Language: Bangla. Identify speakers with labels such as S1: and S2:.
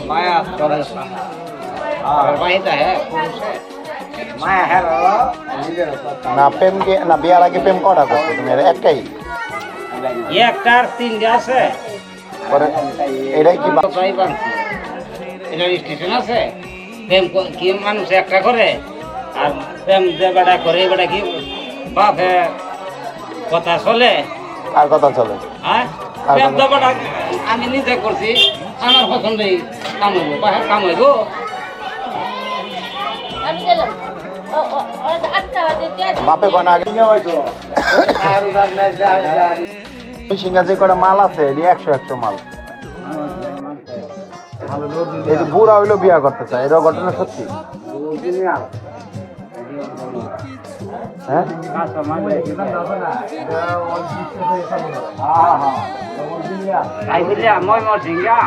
S1: মায়া করে আর বাহিতা হ্যাঁ মায়া হ্যাঁ
S2: না প্রেম কি না বিয়ার আগে প্রেম কটা করছো তুমি এর একটাই
S1: একটার তিনটে আছে
S2: পরে এটাই কি
S1: তাই বানছি এটা স্টেশন আছে প্রেম কি মানুষ একটা করে আর প্রেম যে বেটা করে এই বেটা কি বাপে কথা চলে
S2: আর কথা চলে
S1: হ্যাঁ
S2: আর
S1: প্রেম
S2: কোনো-
S1: তো বেটা আমি নিজে করছি আমার পছন্দই কামাইবো বাহে কামাইবো
S3: আমি গেলাম আটটা বাজে
S2: বাপে কোন আগে সিঙ্গা যে কটা মাল আছে এটি 100 মাল এই যে বুড়া হইলো বিয়া করতে চায় এটাও ঘটনা সত্যি হ্যাঁ
S1: আই বুঝলা মই মর সিংহা